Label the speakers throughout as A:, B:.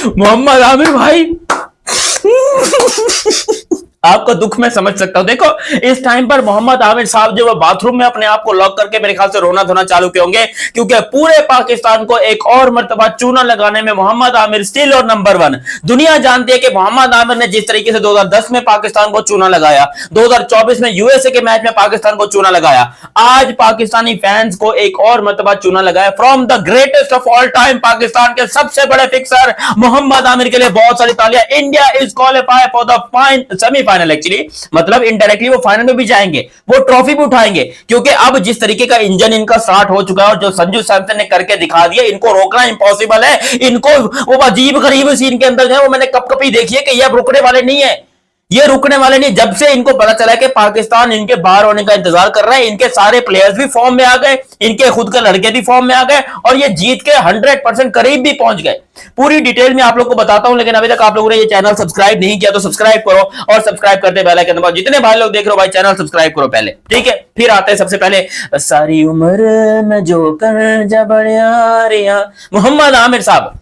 A: मोहम्मद आमिर भाई आपका दुख मैं समझ सकता हूं। देखो इस टाइम पर मोहम्मद आमिर साहब जो वो बाथरूम में अपने आप को लॉक करके मेरे ख्याल से रोना धोना चालू किए होंगे, क्योंकि पूरे पाकिस्तान को एक और मर्तबा चूना लगाने में मोहम्मद आमिर स्टिल और नंबर 1। दुनिया जानती है कि मोहम्मद आमिर ने जिस तरीके से 2010 में पाकिस्तान को चूना लगाया, 2024 में यूएसए के मैच में पाकिस्तान को चूना लगाया, आज पाकिस्तानी फैंस को एक और मर्तबा चूना लगाया from the greatest of all time, Pakistan के सबसे बड़े फिक्सर मोहम्मद आमिर के लिए बहुत सारी तालियां। India is qualify for the semifinal, actually मतलब इनडायरेक्टली वो फाइनल में भी जाएंगे, वो ट्रॉफी भी उठाएंगे, क्योंकि अब जिस तरीके का इंजन इनका स्टार्ट हो चुका है और जो संजू सैमसन ने करके दिखा दिया, इनको रोकना इंपॉसिबल है। इनको वो अजीब गरीब सीन के अंदर है, वो मैंने कब कभी देखी है कि ये अब रुकने वाले नहीं है, ये रुकने वाले नहीं। जब से इनको पता चला कि पाकिस्तान इनके बाहर होने का इंतजार कर रहा है, इनके सारे प्लेयर्स भी फॉर्म में आ गए, इनके खुद के लड़के भी फॉर्म में आ गए और ये जीत के 100% करीब भी पहुंच गए। पूरी डिटेल में आप लोग को बताता हूं, लेकिन अभी तक आप लोगों ने ये चैनल सब्सक्राइब नहीं किया तो सब्सक्राइब करो और सब्सक्राइब करते बेल आइकन दबाओ। जितने भाई लोग देख रहे हो भाई चैनल सब्सक्राइब करो पहले, ठीक है। फिर आते हैं सबसे पहले सारी उम्र में जो कर जबड़िया मोहम्मद आमिर साहब,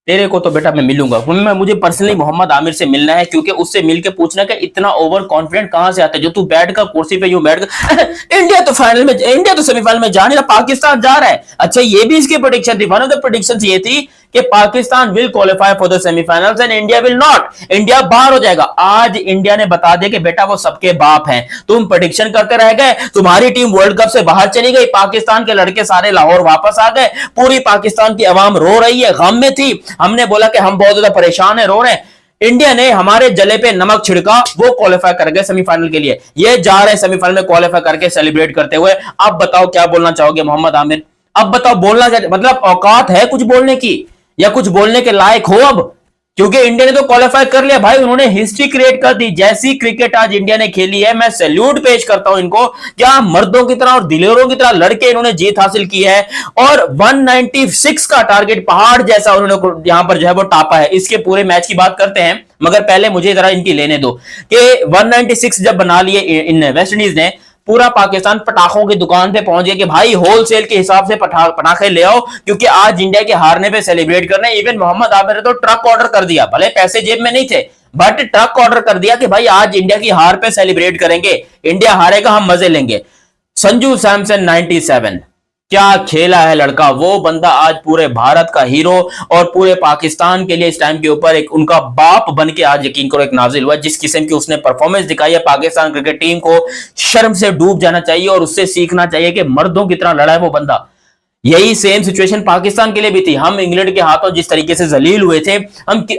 A: तेरे को तो बेटा मैं मिलूंगा, मुझे पर्सनली मोहम्मद आमिर से मिलना है, क्योंकि उससे मिलके पूछना कि इतना ओवर कॉन्फिडेंट कहां से आता है जो तू बैठ कर कुर्सी पे यूं बैठ कर इंडिया तो फाइनल में, इंडिया तो सेमीफाइनल में जा नहीं रहा, पाकिस्तान जा रहा है। अच्छा ये भी इसकी प्रेडिक्शन थी, वन ऑफ द प्रेडिक्शंस ये थी कि Pakistan will qualify for the semifinals and India will not, India बाहर हो जाएगा। आज इंडिया ने बता दिया कि बेटा वो सबके बाप हैं, तुम प्रेडिक्शन करते रह गए, तुम्हारी टीम वर्ल्ड कप से बाहर चली गई, पाकिस्तान के लड़के सारे लाहौर वापस आ गए, पूरी पाकिस्तान की आवाम रो रही है, गम में थी, हमने बोला कि हम बहुत ज्यादा परेशान है, रो रहे हैं, इंडिया ने हमारे जले पे नमक छिड़का, वो क्वालिफाई कर गए सेमीफाइनल के लिए, ये जा रहे हैं सेमीफाइनल में क्वालिफाई करके सेलिब्रेट करते हुए। अब बताओ क्या बोलना चाहोगे मोहम्मद आमिर, अब बताओ बोलना मतलब औकात है कुछ बोलने की या कुछ बोलने के लायक हो अब, क्योंकि इंडिया ने तो क्वालिफाई कर लिया भाई, उन्होंने हिस्ट्री क्रिएट कर दी। जैसी क्रिकेट आज इंडिया ने खेली है, मैं सैल्यूट पेश करता हूं इनको, क्या मर्दों की तरह और दिलेरों की तरह लड़के इन्होंने जीत हासिल की है और 196 का टारगेट पहाड़ जैसा उन्होंने यहां पर जो है वो टापा है। इसके पूरे मैच की बात करते हैं, मगर पहले मुझे जरा इनकी लेने दो कि 196 जब बना लिए इन वेस्ट इंडीज ने, पूरा पाकिस्तान पटाखों की दुकान पे पहुंच गया कि भाई होलसेल के हिसाब से पटाखे ले आओ, क्योंकि आज इंडिया के हारने पे सेलिब्रेट करना है। इवन मोहम्मद आमिर ने तो ट्रक ऑर्डर कर दिया, भले पैसे जेब में नहीं थे बट ट्रक ऑर्डर कर दिया कि भाई आज इंडिया की हार पे सेलिब्रेट करेंगे, इंडिया हारेगा हम मजे लेंगे। संजू सैमसन 97, क्या खेला है लड़का, वो बंदा आज पूरे भारत का हीरो और पूरे पाकिस्तान के लिए इस टाइम के ऊपर एक उनका बाप बन के आज यकीन करो एक नाजिल हुआ। जिस किस्म की उसने परफॉर्मेंस दिखाई है, पाकिस्तान क्रिकेट टीम को शर्म से डूब जाना चाहिए और उससे सीखना चाहिए कि मर्दों की तरह लड़ा है वो बंदा। यही सेम सिचुएशन पाकिस्तान के लिए भी थी, हम इंग्लैंड के हाथों जिस तरीके से जलील हुए थे,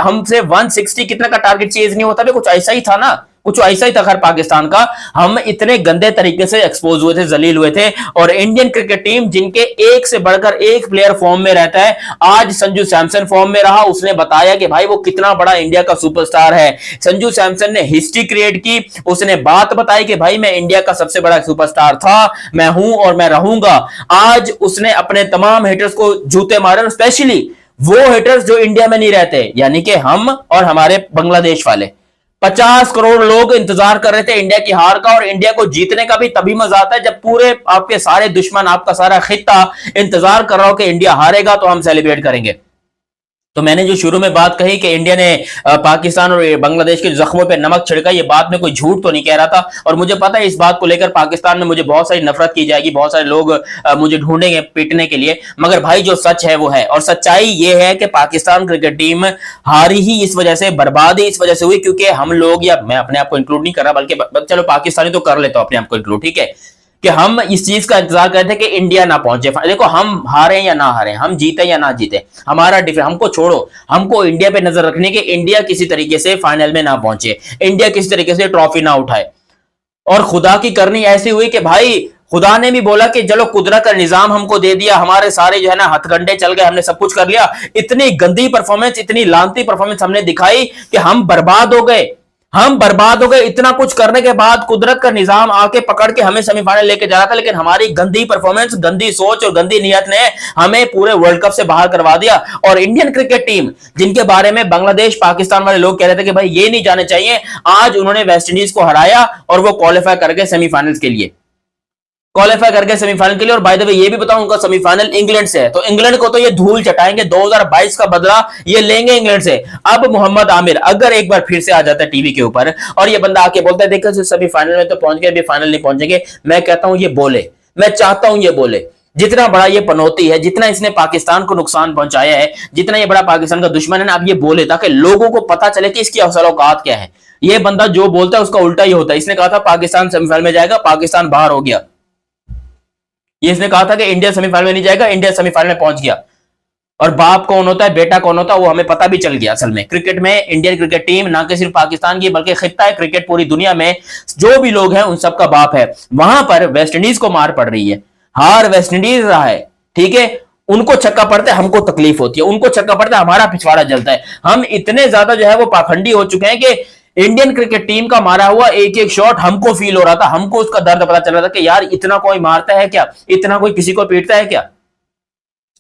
A: हमसे 160 कितना का टारगेट चेज नहीं होता, कुछ ऐसा ही था ना, कुछ ऐसा ही था खैर पाकिस्तान का, हम इतने गंदे तरीके से एक्सपोज हुए थे, जलील हुए थे। और इंडियन क्रिकेट टीम जिनके एक से बढ़कर एक प्लेयर फॉर्म में रहता है, आज संजू सैमसन फॉर्म में रहा, उसने बताया कि भाई वो कितना बड़ा इंडिया का सुपरस्टार है। संजू सैमसन ने हिस्ट्री क्रिएट की, उसने बात बताई कि भाई मैं इंडिया का सबसे बड़ा सुपरस्टार था, मैं हूं और मैं रहूंगा। आज उसने अपने तमाम हेटर्स को जूते मारे, स्पेशली वो हेटर्स जो इंडिया में नहीं रहते, यानी कि हम और हमारे बांग्लादेश वाले। 50 करोड़ लोग इंतजार कर रहे थे इंडिया की हार का, और इंडिया को जीतने का भी तभी मजा आता है जब पूरे आपके सारे दुश्मन, आपका सारा खित्ता इंतजार कर रहा हो कि इंडिया हारेगा तो हम सेलिब्रेट करेंगे। तो मैंने जो शुरू में बात कही कि इंडिया ने पाकिस्तान और बांग्लादेश के जख्मों पे नमक छिड़का, ये बात में कोई झूठ तो नहीं कह रहा था, और मुझे पता है इस बात को लेकर पाकिस्तान में मुझे बहुत सारी नफरत की जाएगी, बहुत सारे लोग मुझे ढूंढेंगे पीटने के लिए, मगर भाई जो सच है वो है। और सच्चाई ये है कि पाकिस्तान क्रिकेट टीम हारी ही इस वजह से, बर्बादी इस वजह से हुई क्योंकि हम लोग, या मैं अपने आप को इंक्लूड नहीं कर रहा बल्कि चलो पाकिस्तानी तो कर लेता हूं अपने आप को इंक्लूड, ठीक है, कि हम इस चीज का इंतजार करते थे कि इंडिया ना पहुंचे। देखो हम हारे या ना हारे, हम जीते या ना जीते, हमारा डिफरेंस, हमको छोड़ो, हमको इंडिया पे नजर रखने के इंडिया किसी तरीके से फाइनल में ना पहुंचे, इंडिया किसी तरीके से ट्रॉफी ना उठाए। और खुदा की करनी ऐसी हुई कि भाई खुदा ने भी बोला कि चलो कुदरत का निजाम हमको दे दिया, हमारे सारे जो है ना हथकंडे चल गए, हमने सब कुछ कर लिया। इतनी गंदी परफॉर्मेंस, इतनी लानती परफॉर्मेंस हमने दिखाई कि हम बर्बाद हो गए, हम बर्बाद हो गए। इतना कुछ करने के बाद कुदरत का निजाम आके पकड़ के हमें सेमीफाइनल लेके जा रहा था, लेकिन हमारी गंदी परफॉर्मेंस, गंदी सोच और गंदी नियत ने हमें पूरे वर्ल्ड कप से बाहर करवा दिया। और इंडियन क्रिकेट टीम जिनके बारे में बांग्लादेश, पाकिस्तान वाले लोग कह रहे थे कि भाई ये नहीं जाने चाहिए, आज उन्होंने वेस्ट इंडीज को हराया और वो क्वालिफाई कर गए सेमीफाइनल्स के लिए। क्वालिफाई करके सेमीफाइनल के लिए। और बाय द वे ये भी बताऊं, उनका सेमीफाइनल इंग्लैंड से है, तो इंग्लैंड को तो ये धूल चटाएंगे, 2022 का बदला ये लेंगे इंग्लैंड से। अब मोहम्मद आमिर अगर एक बार फिर से आ जाता है टीवी के ऊपर और ये बंदा आके बोलता है देखो सेमीफाइनल में तो पहुंच गए, अभी फाइनल नहीं पहुंचेंगे, मैं कहता हूं ये बोले, मैं चाहता हूं ये बोले। जितना बड़ा ये पनौती है, जितना इसने पाकिस्तान को नुकसान पहुंचाया है, जितना ये बड़ा पाकिस्तान का दुश्मन है ना, अब ये बोले ताकि लोगों को पता चले कि इसकी असल औकात क्या है। ये बंदा जो बोलता है उसका उल्टा ही होता है। इसने कहा था पाकिस्तान सेमीफाइनल में जाएगा, पाकिस्तान बाहर हो गया। ये इसने कहा था कि इंडिया सेमीफाइनल में नहीं जाएगा, इंडिया सेमीफाइनल में पहुंच गया। और बाप कौन होता है, बेटा कौन होता है, वो हमें पता भी चल गया। असल में क्रिकेट में इंडियन क्रिकेट टीम ना कि सिर्फ पाकिस्तान की बल्कि खित्ता है क्रिकेट पूरी दुनिया में, जो भी लोग हैं उन सबका बाप है। वहां पर वेस्ट इंडीज को मार पड़ रही है, हार वेस्ट इंडीज रहा है, ठीक है। उनको छक्का पड़ता है, हमको तकलीफ होती है, उनको छक्का पड़ता है, हमारा पिछवाड़ा जलता है। हम इतने ज्यादा जो है वो पाखंडी हो चुके हैं कि इंडियन क्रिकेट टीम का मारा हुआ एक एक शॉट हमको फील हो रहा था, हमको उसका दर्द पता चल रहा था कि यार इतना कोई मारता है क्या, इतना कोई किसी को पीटता है क्या।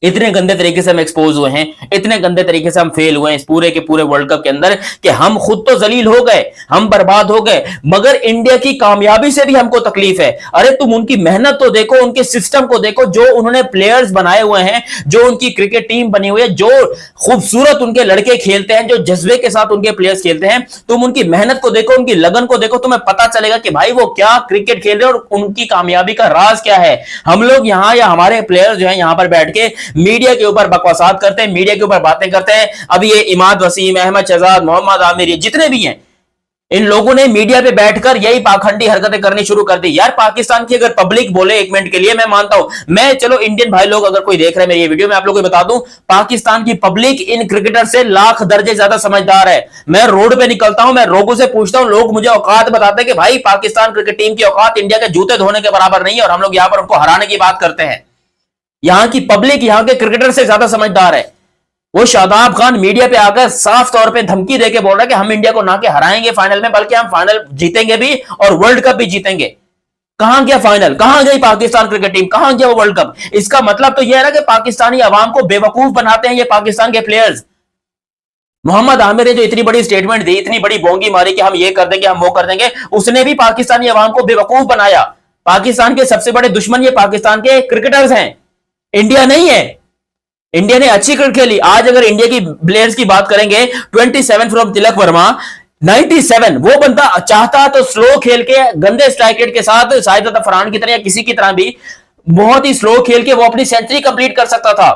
A: इतने गंदे तरीके से हम एक्सपोज हुए हैं, इतने गंदे तरीके से हम फेल हुए हैं इस पूरे के पूरे वर्ल्ड कप के अंदर कि हम खुद तो जलील हो गए, हम बर्बाद हो गए, मगर इंडिया की कामयाबी से भी हमको तकलीफ है। अरे तुम उनकी मेहनत तो देखो, उनके सिस्टम को देखो, जो उन्होंने प्लेयर्स बनाए हुए हैं, जो उनकी क्रिकेट टीम बनी हुई है, जो खूबसूरत उनके लड़के खेलते हैं, जो जज्बे के साथ उनके प्लेयर्स खेलते हैं। तुम उनकी मेहनत को देखो, उनकी लगन को देखो, तुम्हें पता चलेगा कि भाई वो क्या क्रिकेट खेल रहे हैं और उनकी कामयाबी का राज क्या है। हम लोग यहां या हमारे प्लेयर्स जो है यहां पर बैठ के मीडिया के ऊपर बकवासात करते हैं, मीडिया के ऊपर बातें करते हैं। अब ये इमाद वसीम, अहमद शहजाद, मोहम्मद आमिर, ये जितने भी हैं, इन लोगों ने मीडिया पे बैठकर यही पाखंडी हरकतें करनी शुरू कर दी। यार पाकिस्तान की अगर पब्लिक बोले एक मिनट के लिए, मैं मानता हूं, मैं चलो इंडियन भाई लोग अगर कोई देख रहे हैं मेरी ये वीडियो, मैं आप लोगों को बता दूं, पाकिस्तान की पब्लिक इन क्रिकेटर से लाख दर्जे ज्यादा समझदार है। मैं रोड पे निकलता हूं, मैं लोगों से पूछता हूं, लोग मुझे औकात बताते हैं कि भाई पाकिस्तान क्रिकेट टीम की औकात इंडिया के जूते धोने के बराबर नहीं है, और हम लोग यहां पर उनको हराने की बात करते हैं। यहां की पब्लिक यहां के क्रिकेटर से ज्यादा समझदार है। वो शादाब खान मीडिया पे आकर साफ तौर पे धमकी देके बोल रहा है कि हम इंडिया को ना के हराएंगे फाइनल में, बल्कि हम फाइनल जीतेंगे भी और वर्ल्ड कप भी जीतेंगे। कहां गया फाइनल, कहां गई पाकिस्तान क्रिकेट टीम, कहां गया वो वर्ल्ड कप। इसका मतलब तो यह है ना कि पाकिस्तानी अवाम को बेवकूफ बनाते हैं ये पाकिस्तान के प्लेयर्स। मोहम्मद आमिर ने जो इतनी बड़ी स्टेटमेंट दी, इतनी बड़ी बोंगी मारी कि हम ये कर देंगे, हम वो कर देंगे, उसने भी पाकिस्तानी अवाम को बेवकूफ बनाया। पाकिस्तान के सबसे बड़े दुश्मन ये पाकिस्तान के क्रिकेटर्स हैं, इंडिया नहीं है। इंडिया ने अच्छी क्रिकेट खेली। आज अगर इंडिया की प्लेयर्स की बात करेंगे, 27 फ्रॉम तिलक वर्मा, 97, वो बंदा चाहता तो स्लो खेल के गंदे स्ट्राइक रेट के साथ शायद फरहान की तरह या किसी की तरह भी बहुत ही स्लो खेल के वो अपनी सेंचुरी कंप्लीट कर सकता था।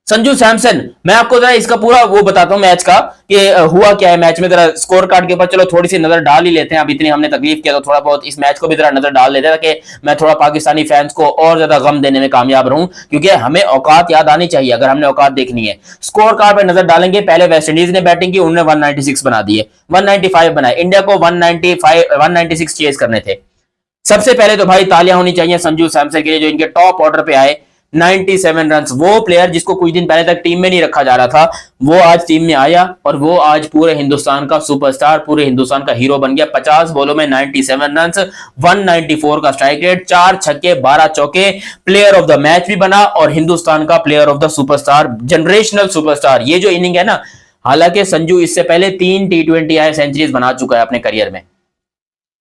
A: संजू सैमसन, मैं आपको जरा इसका पूरा वो बताता हूं मैच का कि हुआ क्या है मैच में। जरा स्कोर कार्ड के ऊपर चलो थोड़ी सी नजर डाल ही लेते हैं। अब इतनी हमने तकलीफ किया तो थोड़ा बहुत इस मैच को भी जरा नजर डाल लेते हैं ताकि मैं थोड़ा पाकिस्तानी फैंस को और ज्यादा गम देने में कामयाब रहूं, क्योंकि हमें औकात याद आनी चाहिए अगर हमने औकात देखनी है। स्कोर कार्ड पर नजर डालेंगे, पहले वेस्ट इंडीज ने बैटिंग की, उन्होंने 196 बना दिए, 195 बनाए। इंडिया को 196 चेज करने थे। सबसे पहले तो भाई तालियां होनी चाहिए संजू सैमसन के लिए जो इनके टॉप ऑर्डर पे आए, 97 रन। वो प्लेयर जिसको कुछ दिन पहले तक टीम में नहीं रखा जा रहा था, वो आज टीम में आया और वो आज पूरे हिंदुस्तान का सुपरस्टार, पूरे हिंदुस्तान का हीरो बन गया। 50 बॉलों में 97 रन, 194 का स्ट्राइक रेट, 4 छक्के 12 चौके, प्लेयर ऑफ द मैच भी बना और हिंदुस्तान का player of the superstar, generational superstar. ये जो इनिंग है ना, हालांकि संजू इससे पहले 3 T20 आई सेंचुरीज बना चुका है अपने करियर में,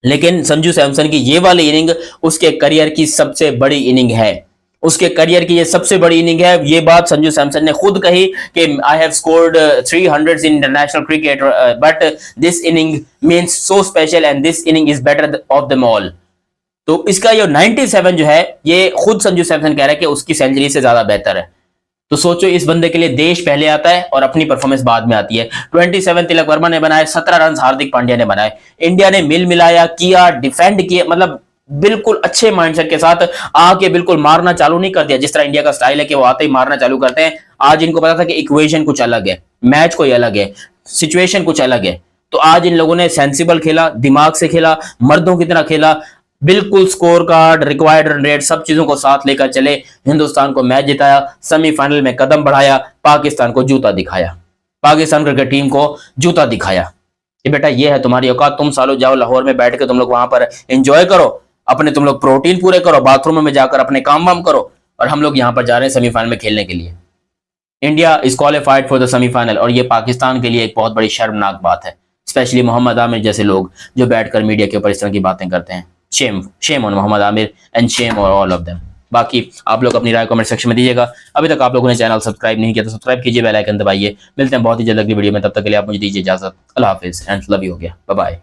A: लेकिन संजू सैमसन की ये वाली इनिंग उसके करियर की सबसे बड़ी इनिंग है। उसके करियर की ये सबसे बड़ी इनिंग है। ये बात संजू सैमसन ने खुद कही कि I have scored 300 in international cricket, but this inning means so special and this inning is better of them all. तो इसका ये 97 जो है, ये खुद संजू सैमसन कह रहा है कि उसकी सेंचुरी से ज्यादा बेहतर है। तो सोचो, इस बंदे के लिए देश पहले आता है और अपनी परफॉर्मेंस बाद में आती है। 27 तिलक वर्मा ने बनाए, 17 रन हार्दिक पांड्या ने बनाए। इंडिया ने मिल मिलाया किया, डिफेंड किया, मतलब बिल्कुल अच्छे माइंडसेट के साथ आके बिल्कुल मारना चालू नहीं कर दिया। जिस तरह इंडिया का स्टाइल है कि वो आते ही मारना चालू करते हैं, आज इनको पता था कि इक्वेशन कुछ अलग है, मैच कोई अलग है, सिचुएशन कुछ अलग है। तो आज इन लोगों ने सेंसिबल खेला, दिमाग से खेला, मर्दों की तरह खेला, बिल्कुल score card, required run rate, सब चीजों को साथ लेकर चले, हिंदुस्तान को मैच जिताया, सेमीफाइनल में कदम बढ़ाया, पाकिस्तान को जूता दिखाया, पाकिस्तान क्रिकेट टीम को जूता दिखाया। ये बेटा ये है तुम्हारी औकात। तुम सालों जाओ लाहौर में बैठ के तुम लोग वहां पर एंजॉय करो, अपने तुम लोग प्रोटीन पूरे करो, बाथरूम में जाकर अपने काम वाम करो, और हम लोग यहां पर जा रहे हैं सेमीफाइनल में खेलने के लिए। India is qualified for the semifinal, और ये पाकिस्तान के लिए एक बहुत बड़ी शर्मनाक बात है, स्पेशली मोहम्मद आमिर जैसे लोग जो बैठकर मीडिया के ऊपर इस तरह की बातें करते हैं। Shame shame on Mohammad Aamir and shame on all of them. बाकी आप लोग अपनी राय कमेंट सेक्शन में दीजिएगा। अभी तक आप लोगों ने चैनल सब्सक्राइब नहीं किया तो सब्सक्राइब कीजिए, बेल आइकन दबाइए। मिलते हैं बहुत ही जल्द अगली वीडियो में, तब तक के लिए आप मुझे दीजिए इजाजत। अल्लाह हाफिज एंड लव यू हो गया, बाय बाय।